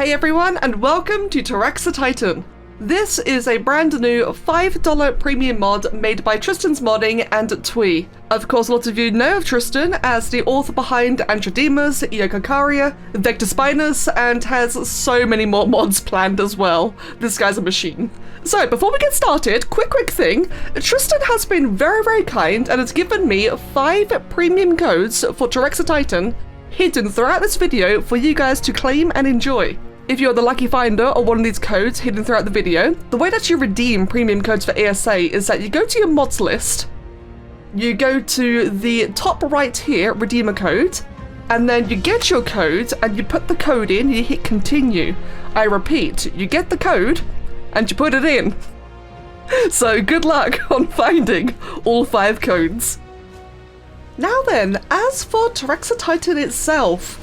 Hey everyone, and welcome to Tyrannosaurus. This is a brand new $5 premium mod made by Tristan's Modding and Twee. Of course, lots of you know of Tristan as the author behind Antrodemus, Iokacaria, Vectorspinus, and has so many more mods planned as well. This guy's a machine. So, before we get started, quick thing. Tristan has been very kind and has given me 5 premium codes for Tyrannosaurus hidden throughout this video for you guys to claim and enjoy. If you're the lucky finder of one of these codes hidden throughout the video, the way that you redeem premium codes for ESA is that you go to your mods list, you go to the top right here, redeem a code, and then you get your code and you put the code in, you hit continue. I repeat, you get the code and you put it in. So good luck on finding all 5 codes. Now then, as for Tyrannosaurus itself,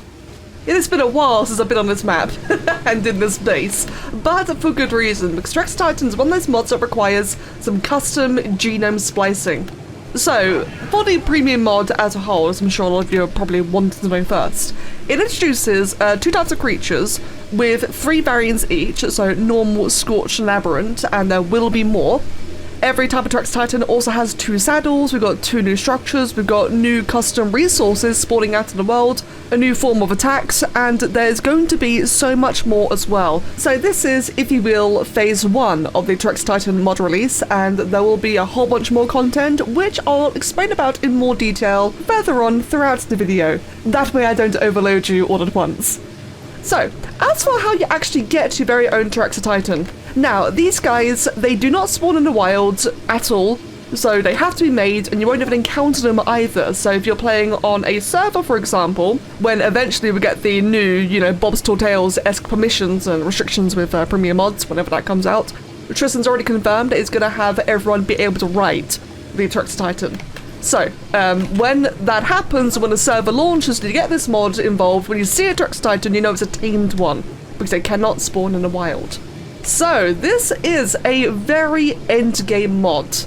it has been a while since I've been on this map and in this base, but for good reason, because Tyrannosaurus is one of those mods that requires some custom genome splicing. So, for the premium mod as a whole, as I'm sure a lot of you are probably wanting to know first, it introduces 2 types of creatures with 3 variants each, so normal, scorched, and aberrant, and there will be more. Every type of Tyrannosaurus also has 2 saddles, we've got 2 new structures, we've got new custom resources spawning out in the world, a new form of attacks, and there's going to be so much more as well. So this is, if you will, phase 1 of the Tyrannosaurus mod release, and there will be a whole bunch more content, which I'll explain about in more detail further on throughout the video. That way I don't overload you all at once. So, as for how you actually get your very own Tyrannosaurus, now, these guys, they do not spawn in the wild at all, so they have to be made, and you won't even encounter them either. So if you're playing on a server, for example, when eventually we get the new, Bob's Tall Tales-esque permissions and restrictions with premium mods, whenever that comes out, Tristan's already confirmed that it's going to have everyone be able to write the Tyrannosaurus. So, when that happens, when the server launches to get this mod involved, when you see a Tyrannosaurus, you know it's a tamed one, because they cannot spawn in the wild. So, this is a very endgame mod.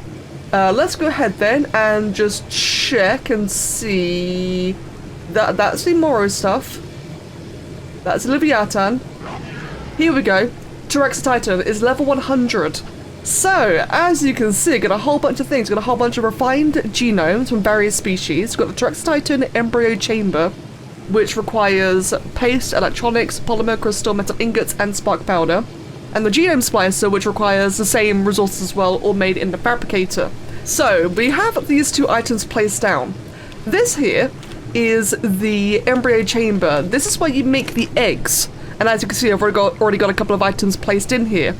Let's go ahead then and just check and see. That's the Moro stuff. That's Leviathan. Here we go. Tyrannosaurus is level 100. So, as you can see, got a whole bunch of things. Got a whole bunch of refined genomes from various species. Got the Tyrannosaurus embryo chamber, which requires paste, electronics, polymer, crystal, metal ingots, and spark powder. And the genome splicer, which requires the same resources as well, all made in the fabricator. So, we have these 2 items placed down. This here is the embryo chamber. This is where you make the eggs. And as you can see, I've already got a couple of items placed in here.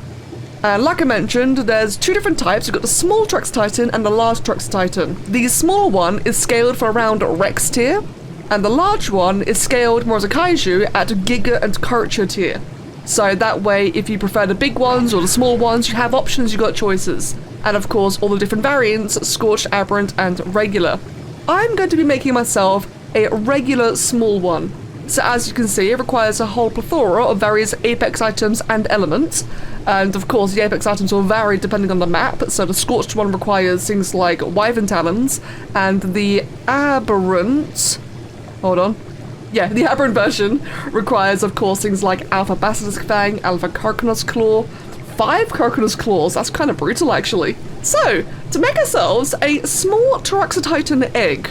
And like I mentioned, there's 2 different types. We've got the small Tyrannosaurus and the large Tyrannosaurus. The small one is scaled for around Rex tier, and the large one is scaled more as a Kaiju at Giga and Culture tier. So that way, if you prefer the big ones or the small ones, you have options, you got choices. And of course, all the different variants, Scorched, Aberrant, and Regular. I'm going to be making myself a regular small one. So as you can see, it requires a whole plethora of various Apex items and elements. And of course, the Apex items will vary depending on the map. So the Scorched one requires things like Wyvern Talons, and the Aberrant... Hold on. Yeah, the Aberrant version requires, of course, things like Alpha Basilisk Fang, Alpha Carcanus Claw, 5 Carcanus Claws. That's kind of brutal, actually. So, to make ourselves a small Tyrannosaurus egg,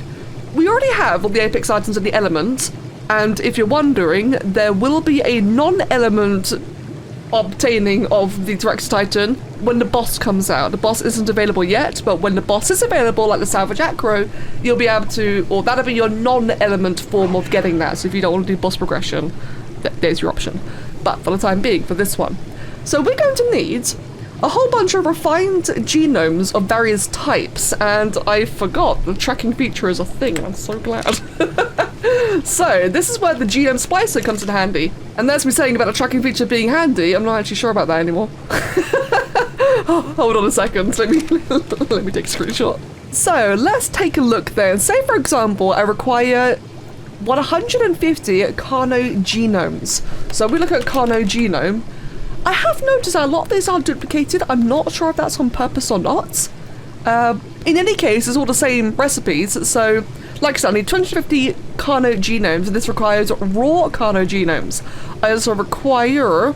we already have all the Apex items and the elements, and if you're wondering, there will be a non-element obtaining of the Tyrannosaurus when the boss comes out. The boss isn't available yet, but when the boss is available, like the Salvage Acro, you'll be able to, or that'll be your non-element form of getting that. So if you don't want to do boss progression, there's your option. But for the time being, for this one. So we're going to need a whole bunch of refined genomes of various types, and I forgot the tracking feature is a thing. I'm so glad. So this is where the genome splicer comes in handy. And there's me saying about the tracking feature being handy. I'm not actually sure about that anymore. Oh, hold on a second. Let me take a screenshot. So let's take a look then. Say for example, I require 150 Carno genomes. So we look at Carno genome. I have noticed that a lot of these are duplicated. I'm not sure if that's on purpose or not. In any case, it's all the same recipes. So Like I said, I need 250 Carno genomes, and this requires raw Carno genomes. I also require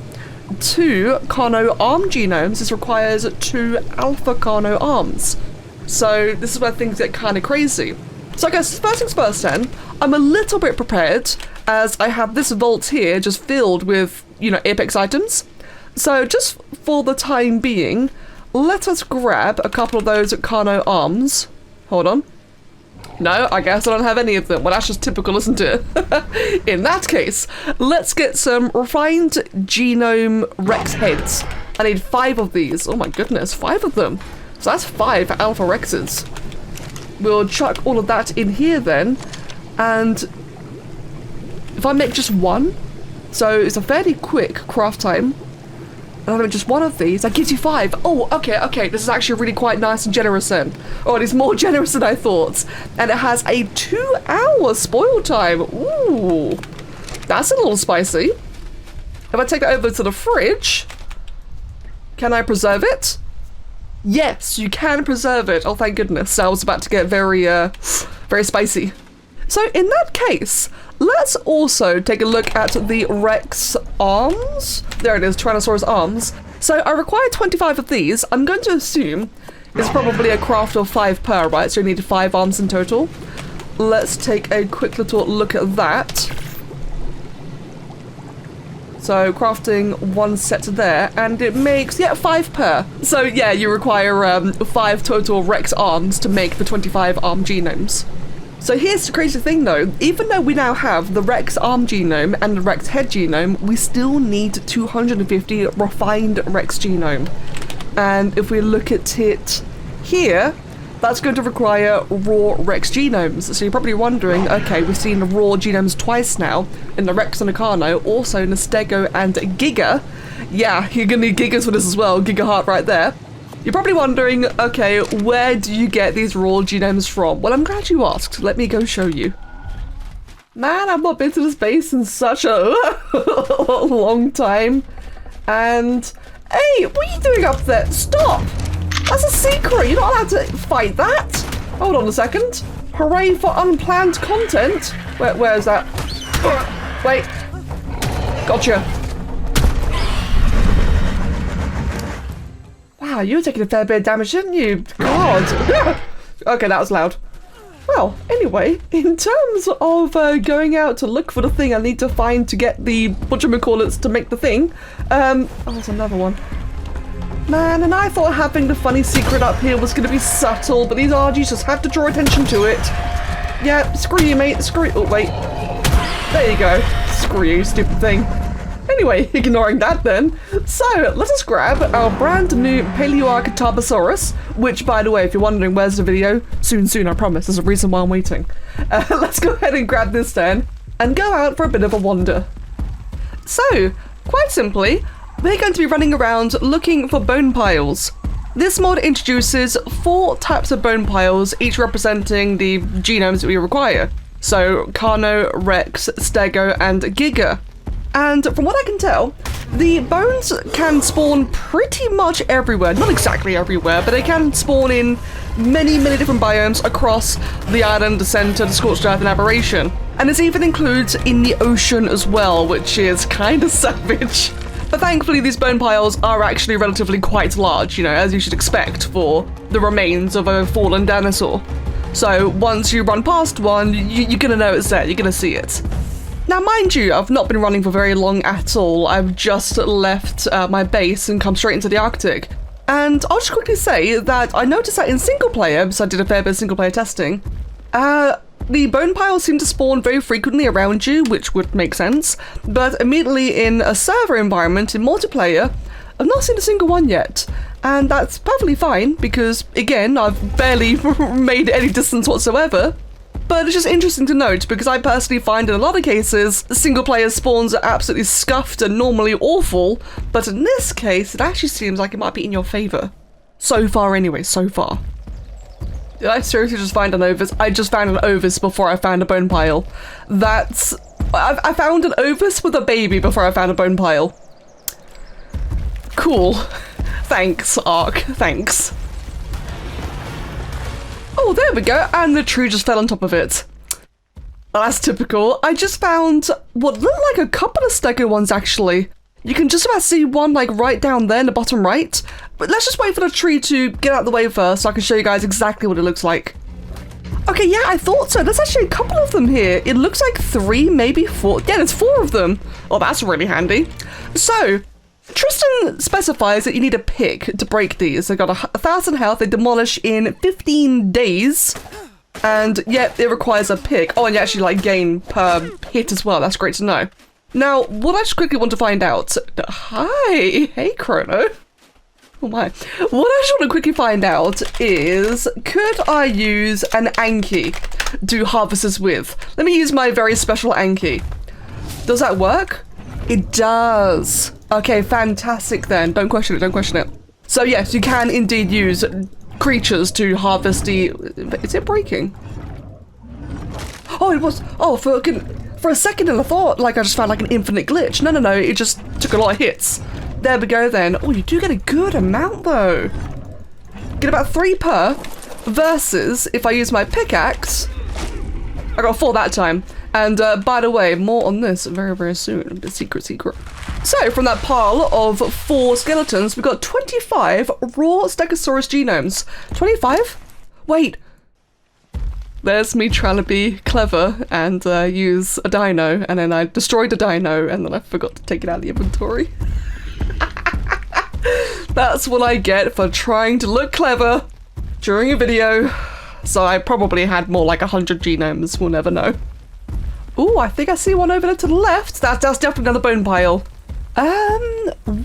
2 Carno arm genomes. This requires 2 alpha Carno arms. So this is where things get kind of crazy. So I guess first things first then, I'm a little bit prepared as I have this vault here just filled with, you know, Apex items. So just for the time being, let us grab a couple of those Carno arms. Hold on. No, I guess I don't have any of them. Well, that's just typical, isn't it? In that case, let's get some refined genome Rex heads. I need 5 of these. Oh my goodness, 5 of them. So that's 5 alpha Rexes. We'll chuck all of that in here then, and if I make just 1, so it's a fairly quick craft time, and I make just 1 of these, that gives you 5. Oh, okay, this is actually really quite nice and generous then. Oh, it is more generous than I thought. And it has a 2-hour spoil time. Ooh, that's a little spicy. If I take it over to the fridge, can I preserve it? Yes, you can preserve it. Oh, thank goodness. I was about to get very, very spicy. So in that case, let's also take a look at the Rex arms. There it is, Tyrannosaurus arms. So I require 25 of these. I'm going to assume it's probably a craft of 5 per, right? So you need 5 arms in total. Let's take a quick little look at that. So crafting 1 set there, and it makes, 5 per. So yeah, you require 5 total Rex arms to make the 25 arm genomes. So here's the crazy thing though, even though we now have the Rex arm genome and the Rex head genome, we still need 250 refined Rex genome. And if we look at it here, that's going to require raw Rex genomes. So you're probably wondering, okay, we've seen the raw genomes twice now, in the Rex and the Carno, also in the Stego and Giga. Yeah, you're gonna need Gigas for this as well, Giga Heart right there. You're probably wondering, okay, where do you get these raw genomes from? Well, I'm glad you asked. Let me go show you. Man, I've not been to this base in such a long time. And, hey, what are you doing up there? Stop! That's a secret. You're not allowed to fight that. Hold on a second. Hooray for unplanned content. Where is that? Wait. Gotcha. Wow, you were taking a fair bit of damage, didn't you? God. Okay, that was loud. Well, anyway, in terms of going out to look for the thing I need to find to get the whatchamacallits to make the thing. Oh, there's another one. Man, and I thought having the funny secret up here was going to be subtle, but these RGs just have to draw attention to it. Yeah, screw you, mate. Screw you. Oh, wait. There you go. Screw you, stupid thing. Anyway, ignoring that then. So, let us grab our brand new Paleoarchaeotarbosaurus, which, by the way, if you're wondering where's the video, soon, I promise. There's a reason why I'm waiting. Let's go ahead and grab this then, and go out for a bit of a wander. So, quite simply, we're going to be running around looking for bone piles. This mod introduces 4 types of bone piles, each representing the genomes that we require. So Carno, Rex, Stego, and Giga. And from what I can tell, the bones can spawn pretty much everywhere. Not exactly everywhere, but they can spawn in many different biomes across the island, the center, the scorched earth, and aberration. And this even includes in the ocean as well, which is kind of savage. But thankfully these bone piles are actually relatively quite large, you know, as you should expect for the remains of a fallen dinosaur. So once you run past one, you're gonna know it's there, you're gonna see it. Now mind you, I've not been running for very long at all. I've just left my base and come straight into the Arctic. And I'll just quickly say that I noticed that in single player, because I did a fair bit of single player testing, the bone piles seem to spawn very frequently around you, which would make sense, but immediately in a server environment, in multiplayer, I've not seen a single one yet. And that's perfectly fine, because, again, I've barely made any distance whatsoever. But it's just interesting to note, because I personally find in a lot of cases, single player spawns are absolutely scuffed and normally awful, but in this case, it actually seems like it might be in your favour. So far anyway, so far. Did I seriously just find an Ovis? I just found an Ovis before I found a bone pile. I found an Ovis with a baby before I found a bone pile. Cool. Thanks, Ark. Thanks. Oh, there we go. And the tree just fell on top of it. Well, that's typical. I just found what looked like a couple of Stego ones, actually. You can just about see one, like, right down there in the bottom right. But let's just wait for the tree to get out of the way first so I can show you guys exactly what it looks like. Okay, yeah, I thought so. There's actually a couple of them here. It looks like 3, maybe 4. Yeah, there's 4 of them. Oh, that's really handy. So, Tristan specifies that you need a pick to break these. They've got 1,000 health. They demolish in 15 days. And, yeah, it requires a pick. Oh, and you actually, like, gain per hit as well. That's great to know. Now, what I just quickly want to find out... Hi! Hey, Chrono. Oh my. What I just want to quickly find out is, could I use an Anki to harvest this with? Let me use my very special Anki. Does that work? It does. Okay, fantastic then. Don't question it, don't question it. So yes, you can indeed use creatures to harvest the... Is it breaking? Oh, it was... Oh, for a second I thought like I just found like an infinite glitch. No, it just took a lot of hits. There we go then. Oh, you do get a good amount though. Get about 3 per, versus if I use my pickaxe, I got 4 that time. And by the way, more on this very, very soon. Secret. So from that pile of 4 skeletons, we got 25 raw Stegosaurus genomes. 25? Wait. There's me trying to be clever and use a dino, and then I destroyed a dino, and then I forgot to take it out of the inventory. That's what I get for trying to look clever during a video. So I probably had more like 100 genomes, we'll never know. Ooh, I think I see one over there to the left. That's definitely another bone pile.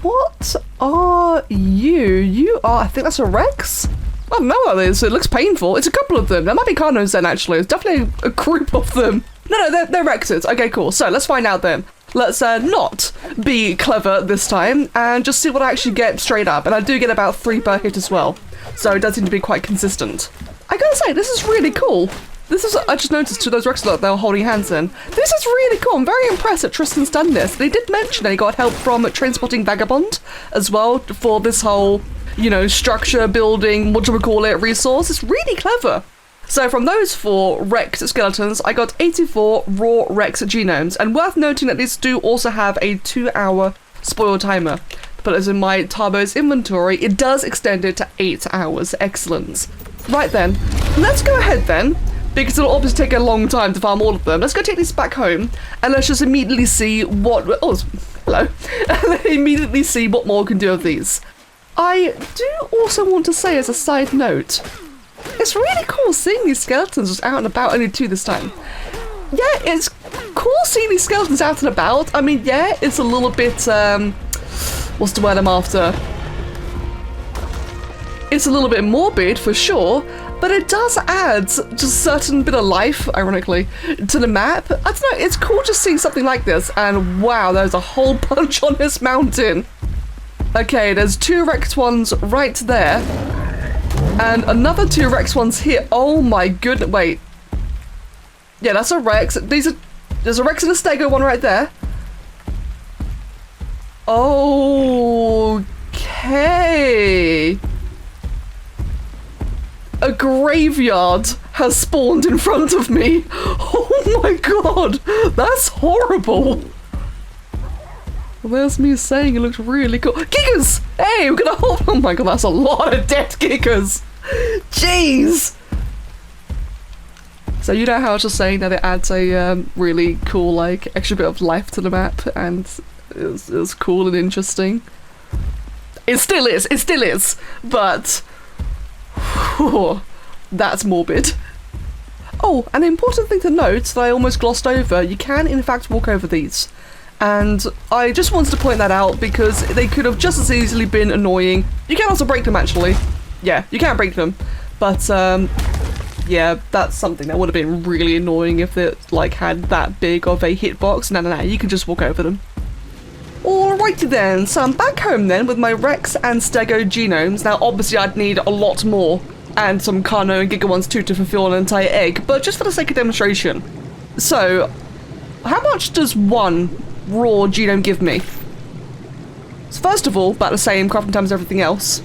What are you? You are, I think that's a Rex? I don't know what that is. It looks painful. It's a couple of them. There might be Carnos then, actually. It's definitely a group of them. No, they're Rexes. Okay, cool. So let's find out then. Let's not be clever this time and just see what I actually get straight up. And I do get about 3 per hit as well. So it does seem to be quite consistent. I gotta say, this is really cool. This is, I just noticed to those Rexes that they were holding hands in. This is really cool. I'm very impressed that Tristan's done this. They did mention that he got help from Transporting Vagabond as well for this whole, you know, structure building, what do we call it, resource. It's really clever. So from those 4 Rex skeletons, I got 84 raw Rex genomes. And worth noting that these do also have a 2-hour spoil timer. But as in my Tarbo's inventory, it does extend it to 8 hours. Excellent. Right then, let's go ahead then, because it'll obviously take a long time to farm all of them. Let's go take these back home, and let's just immediately see what... Oh, hello. And immediately see what more we can do of these. I do also want to say as a side note, it's really cool seeing these skeletons just out and about, only 2 this time. Yeah, it's cool seeing these skeletons out and about. I mean, yeah, it's a little bit, what's the word I'm after? It's a little bit morbid for sure, but it does add just a certain bit of life, ironically, to the map. I don't know, it's cool just seeing something like this, and wow, there's a whole bunch on this mountain. Okay, there's 2 Rex ones right there, and another 2 Rex ones here. Oh my goodness, wait. Yeah, that's a Rex. There's a Rex and a Stego one right there. Okay. A graveyard has spawned in front of me. Oh my god, that's horrible. Well, there's me saying it looks really cool. Gigas! Hey, we're gonna hold. Oh my god, that's a lot of dead Gigas. Jeez. So you know how I was just saying that it adds a really cool, like, extra bit of life to the map, and it was cool and interesting. It still is, but whew, that's morbid. Oh, an important thing to note that I almost glossed over, you can in fact walk over these. And I just wanted to point that out because they could have just as easily been annoying. You can also break them actually. Yeah, you can break them. But yeah, that's something that would have been really annoying if it like had that big of a hitbox. No, you can just walk over them. Alrighty then, so I'm back home then with my Rex and Stego genomes. Now obviously I'd need a lot more and some Carno and Giga ones too to fulfill an entire egg, but just for the sake of demonstration. So, how much does 1 raw genome give me? So first of all, about the same, crafting times everything else.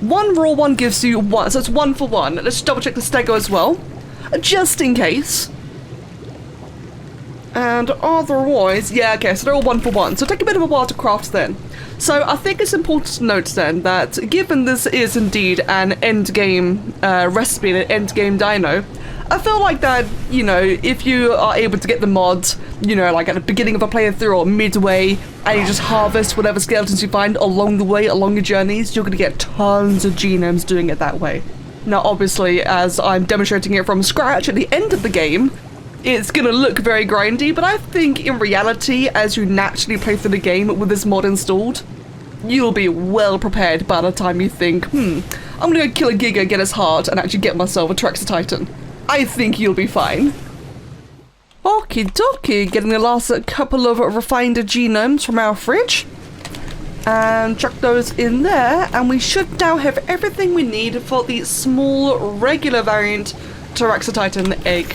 1 raw one gives you 1, so it's 1 for 1. Let's double check the Stego as well, just in case. And otherwise, yeah, okay, so they're all 1 for 1. So take a bit of a while to craft then. So I think it's important to note then that given this is indeed an endgame recipe and an endgame dino, I feel like that, you know, if you are able to get the mod, you know, like at the beginning of a playthrough or midway, and you just harvest whatever skeletons you find along the way, along your journeys, you're going to get tons of genomes doing it that way. Now, obviously, as I'm demonstrating it from scratch at the end of the game, it's going to look very grindy, but I think in reality, as you naturally play through the game with this mod installed, you'll be well prepared by the time you think, I'm going to go kill a Giga, get his heart, and actually get myself a Trexatitan. I think you'll be fine. Okie dokie, getting the last couple of refined genomes from our fridge. And chuck those in there, and we should now have everything we need for the small, regular variant Trexatitan egg.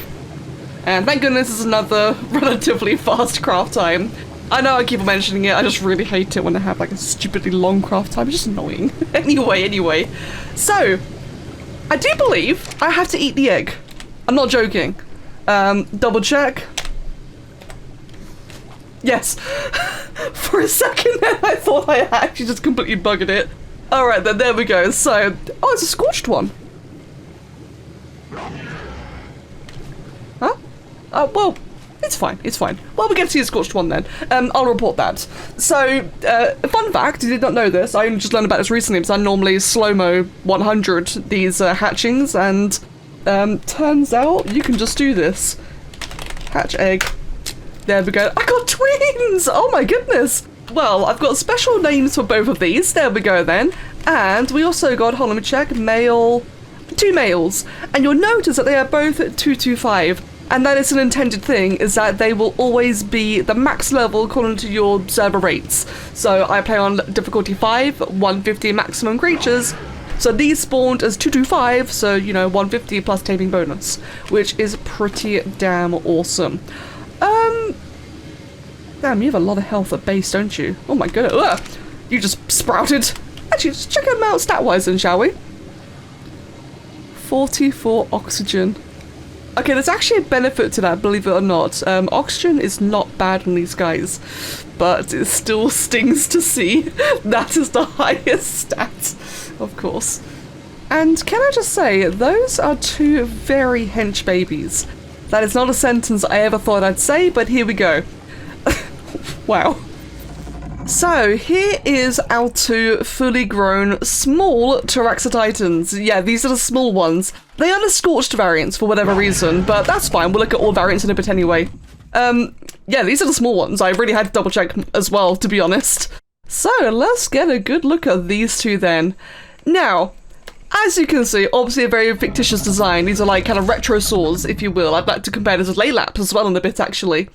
And thank goodness it's another relatively fast craft time. I know I keep mentioning it, I just really hate it when I have like a stupidly long craft time, it's just annoying. Anyway. So, I do believe I have to eat the egg. I'm not joking. Double check. Yes. For a second there, I thought I actually just completely buggered it. Alright then, there we go. So, oh, it's a scorched one. Huh? Well, it's fine. Well, we get to see a scorched one then. I'll report that. So, fun fact, I did not know this. I only just learned about this recently because I normally slow-mo 100 these hatchings, and turns out you can just do this. Hatch egg. There we go. I got twins! Oh my goodness! Well, I've got special names for both of these. There we go then. And we also got, hold on, let me check, male, 2 males. And you'll notice that they are both 225. And that is an intended thing, is that they will always be the max level according to your server rates. So I play on difficulty 5, 150 maximum creatures. So these spawned as 225, so, you know, 150 plus taming bonus, which is pretty damn awesome. Damn, you have a lot of health at base, don't you? Oh my goodness, ugh, you just sprouted. Actually, just check them out stat-wise then, shall we? 44 oxygen. Okay, there's actually a benefit to that, believe it or not. Oxygen is not bad on these guys, but it still stings to see that is the highest stat, of course. And can I just say, those are 2 very hench babies. That is not a sentence I ever thought I'd say, but here we go. Wow. So, here is our 2 fully grown small Trexatitans. Yeah, these are the small ones. They are the scorched variants for whatever reason, but that's fine. We'll look at all variants in a bit anyway. Yeah, these are the small ones. I really had to double check as well, to be honest. So, let's get a good look at these 2 then. Now, as you can see, obviously a very fictitious design. These are like kind of retro saws, if you will. I'd like to compare this with Laylaps as well in a bit, actually.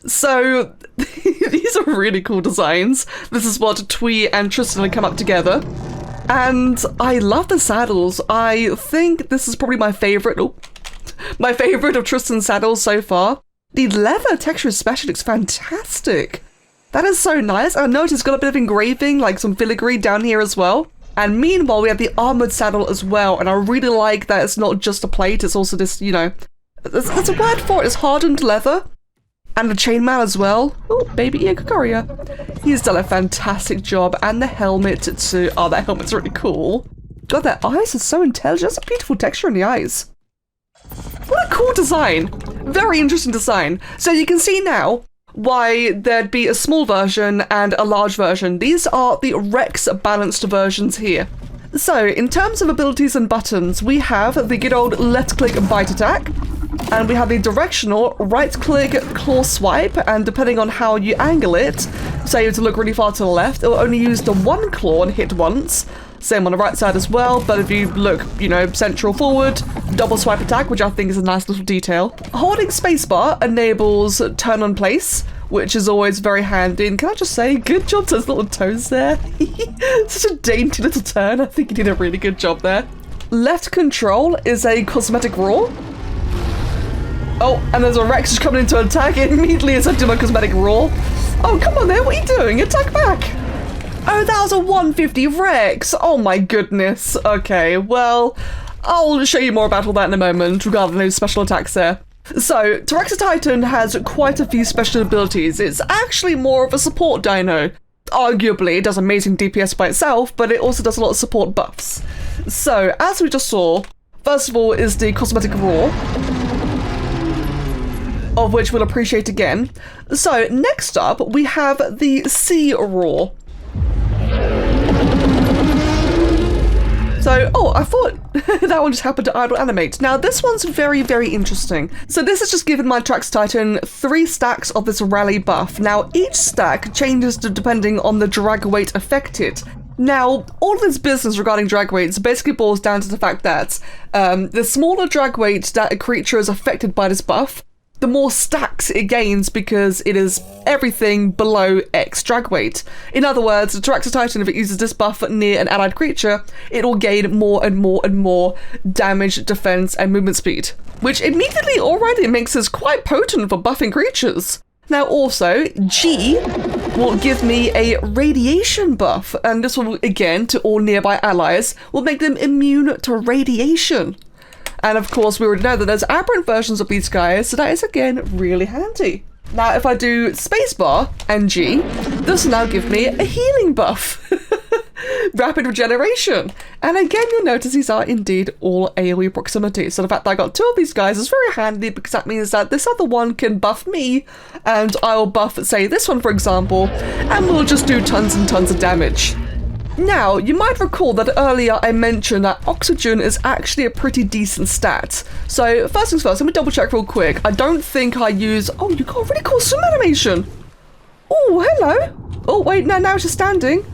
So, these are really cool designs. This is what Twee and Tristan have come up together. And I love the saddles. I think this is probably my favourite. Oh, my favourite of Tristan's saddles so far. The leather texture especially looks fantastic. That is so nice. I noticed it's got a bit of engraving, like some filigree down here as well. And meanwhile, we have the armoured saddle as well. And I really like that it's not just a plate, it's also this, you know, there's a word for it, it's hardened leather. And the chainmail as well. Oh, baby Iagogoria. He's done a fantastic job. And the helmet too. Oh, that helmet's really cool. God, their eyes are so intelligent. That's a beautiful texture in the eyes. What a cool design. Very interesting design. So you can see now why there'd be a small version and a large version. These are the Rex balanced versions here. So, in terms of abilities and buttons, we have the good old left click bite attack. And we have the directional right-click claw swipe, and depending on how you angle it, say you have to look really far to the left, it'll only use the 1 claw and hit once. Same on the right side as well, but if you look, you know, central forward, double swipe attack, which I think is a nice little detail. Holding spacebar enables turn on place, which is always very handy. And can I just say, good job to those little toes there. Such a dainty little turn. I think you did a really good job there. Left control is a cosmetic roar. Oh, and there's a Rex just coming in to attack. It immediately is into my cosmetic roar. Oh, come on there, what are you doing? Attack back! Oh, that was a 150 Rex! Oh my goodness. Okay, well, I'll show you more about all that in a moment regarding those special attacks there. So, Tyrexa has quite a few special abilities. It's actually more of a support dino. Arguably, it does amazing DPS by itself, but it also does a lot of support buffs. So, as we just saw, first of all is the Cosmetic Roar, of which we'll appreciate again. So, next up, we have the Sea Roar. So, oh, I thought that one just happened to idle animate. Now, this one's very, very interesting. So this has just given my Tyrexa Titan 3 stacks of this rally buff. Now, each stack changes depending on the drag weight affected. Now, all of this business regarding drag weights basically boils down to the fact that the smaller drag weight that a creature is affected by this buff, the more stacks it gains because it is everything below X drag weight. In other words, the Tyrexa Titan, if it uses this buff near an allied creature, it will gain more and more and more damage, defense, and movement speed, which immediately already makes this quite potent for buffing creatures. Now also, G will give me a radiation buff, and this will, again, to all nearby allies, will make them immune to radiation. And of course, we already know that there's aberrant versions of these guys, so that is, again, really handy. Now, if I do spacebar and G, this will now give me a healing buff. Rapid regeneration. And again, you'll notice these are indeed all AoE proximity. So the fact that I got 2 of these guys is very handy because that means that this other one can buff me, and I'll buff, say, this one, for example, and we'll just do tons and tons of damage. Now, you might recall that earlier I mentioned that oxygen is actually a pretty decent stat. So, first things first, let me double check real quick. I don't think I use... Oh, you got a really cool swim animation! Oh, hello! Oh, wait, no, now she's standing.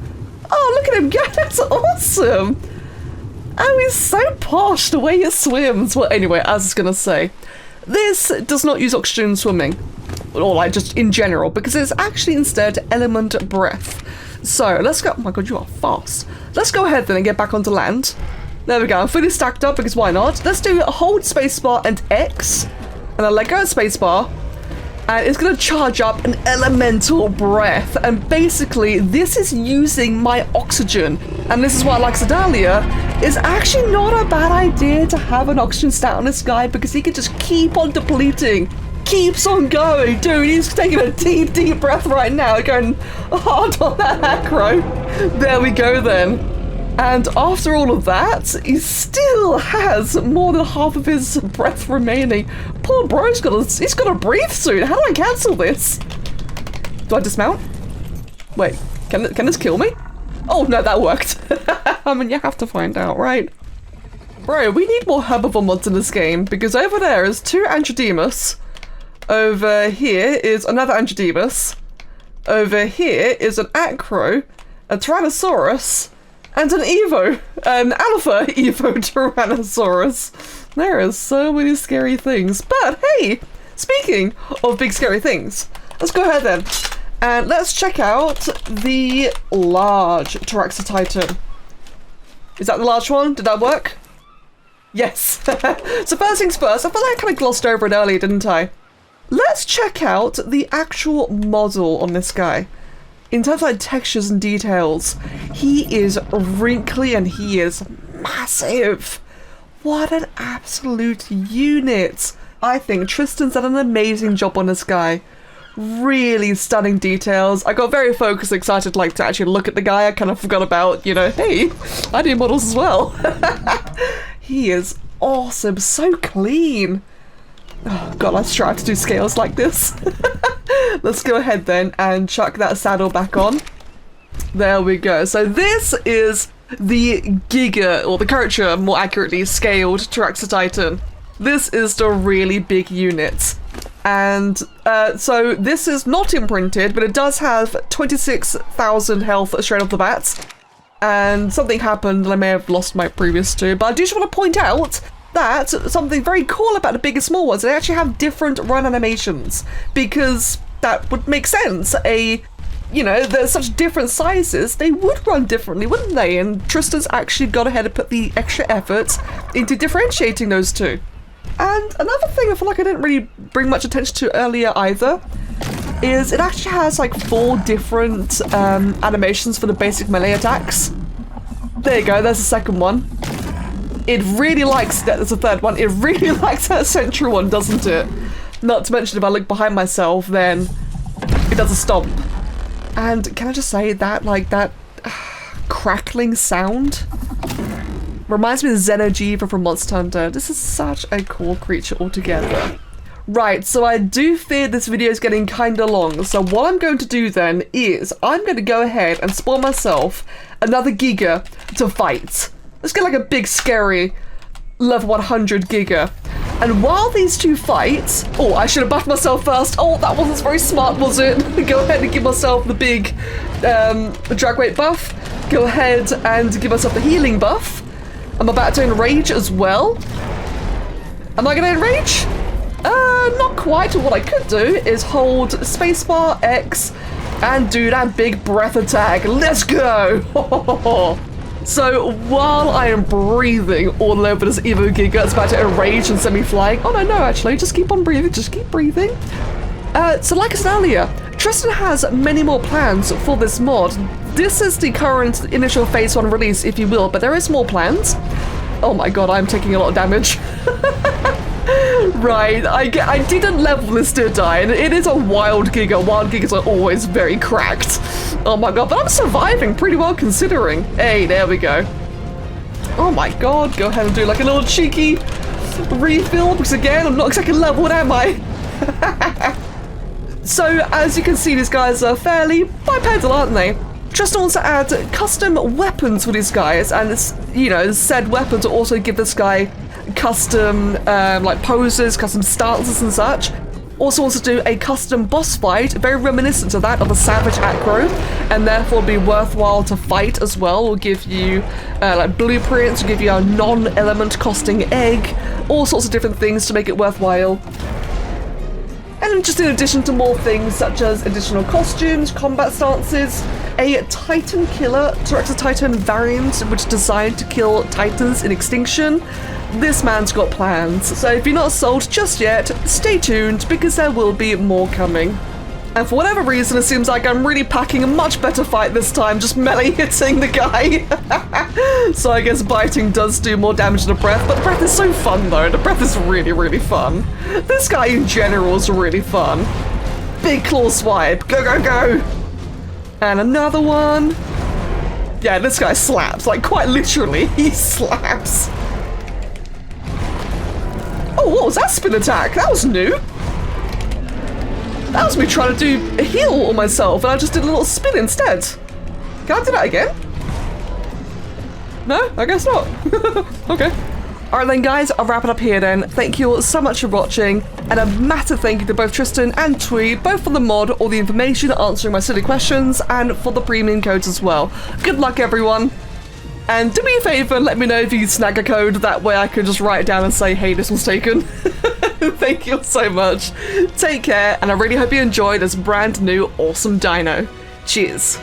Oh, look at him go! That's awesome! Oh, he's so posh the way he swims. Well, anyway, as I was gonna say, this does not use oxygen swimming. Or, like, just in general, because it's actually instead element breath. So, let's go. Oh my god, you are fast. Let's go ahead then and get back onto land. There we go. I'm fully stacked up because why not? Let's do hold spacebar and X. And then let go of spacebar. And it's going to charge up an elemental breath. And basically, this is using my oxygen. And this is why, like Sedalia, it's actually not a bad idea to have an oxygen stat on this guy because he can just keep on depleting. Keeps on going, dude. He's taking a deep, deep breath right now, going hard on that acro. There we go then. And after all of that, he still has more than half of his breath remaining. Poor bro's he's gonna breathe soon. How do I cancel this? Do I dismount? Wait, can this kill me? Oh no, that worked. I mean, you have to find out, right? Bro, we need more herbivore mods in this game because over there is 2 Angiodemus. Over here is another Angiodemus. Over here is an Acro, a Tyrannosaurus, and an Evo. An Alpha Evo Tyrannosaurus. There are so many scary things. But hey, speaking of big scary things, let's go ahead then. And let's check out the large Tyrexa Titan. Is that the large one? Did that work? Yes. So first things first, I feel like I kind of glossed over it earlier, didn't I? Let's check out the actual model on this guy. In terms of like textures and details, he is wrinkly and he is massive. What an absolute unit. I think Tristan's done an amazing job on this guy. Really stunning details. I got very focused, excited like to actually look at the guy. I kind of forgot about, you know, hey, I do models as well. He is awesome, so clean. Oh god, I strive to do scales like this. Let's go ahead then and chuck that saddle back on. There we go. So this is the Giga, or the Culture, more accurately, scaled Tyrexa Titan. This is the really big unit. And so this is not imprinted, but it does have 26,000 health straight off the bat. And something happened and I may have lost my previous 2, but I do just want to point out that something very cool about the big and small ones, they actually have different run animations, because that would make sense. You know, there's such different sizes, they would run differently, wouldn't they? And Tristan's actually gone ahead and put the extra effort into differentiating those 2. And another thing I feel like I didn't really bring much attention to earlier either is it actually has like 4 different animations for the basic melee attacks. There you go, there's the second one. It really likes that. There's a third one. It really likes that central one, doesn't it? Not to mention if I look behind myself, then it does a stomp. And can I just say that, like, that crackling sound reminds me of Xeno'jiiva from Monster Hunter. This is such a cool creature altogether. Right, so I do fear this video is getting kinda long, so what I'm going to do then is I'm going to go ahead and spawn myself another Giga to fight. Let's get like a big scary level 100 Giga. And while these two fight... Oh, I should have buffed myself first. Oh, that wasn't very smart, was it? Go ahead and give myself the big drag weight buff. Go ahead and give myself the healing buff. I'm about to enrage as well. Am I going to enrage? Not quite. What I could do is hold spacebar X and do that big breath attack. Let's go! So while I am breathing all over this Evo Giga, it's about to enrage and send me flying. Oh no, actually, just keep on breathing, just keep breathing. So like I said earlier, Tristan has many more plans for this mod. This is the current initial phase 1 release, if you will, but there is more plans. Oh my god, I'm taking a lot of damage. Right, I didn't level this, did I? And it is a wild Giga. Wild Gigas are always very cracked. Oh my god, but I'm surviving pretty well considering. Hey, there we go. Oh my god, go ahead and do like a little cheeky refill, because again, I'm not exactly leveled, am I? So, as you can see, these guys are fairly bipedal, aren't they? Tristan wants to add custom weapons for these guys, and it's, you know, said weapons will also give this guy custom like poses, custom stances and such. Also wants to do a custom boss fight, very reminiscent of that of a Savage Acro, and therefore be worthwhile to fight as well. Will give you like blueprints, will give you a non-element costing egg, all sorts of different things to make it worthwhile. And just in addition to more things such as additional costumes, combat stances, a Titan Killer Tyrannosaurus Titan variant which is designed to kill Titans in extinction. This man's got plans, so if you're not sold just yet, stay tuned because there will be more coming. And for whatever reason, it seems like I'm really packing a much better fight this time, just melee hitting the guy. So I guess biting does do more damage than the breath, but the breath is so fun though. The breath is really, really fun. This guy in general is really fun. Big claw swipe, go, go, go. And another one. Yeah, this guy slaps, like quite literally, he slaps. Oh, what was that spin attack? That was new. That was me trying to do a heal on myself, and I just did a little spin instead. Can I do that again? No? I guess not. Okay. Alright then guys, I'll wrap it up here then. Thank you all so much for watching, and a massive thank you to both Tristan and Twee, both for the mod, all the information, answering my silly questions, and for the premium codes as well. Good luck everyone. And do me a favour, let me know if you snag a code, that way I can just write it down and say, hey, this was taken. Thank you so much. Take care, and I really hope you enjoy this brand new awesome dino. Cheers.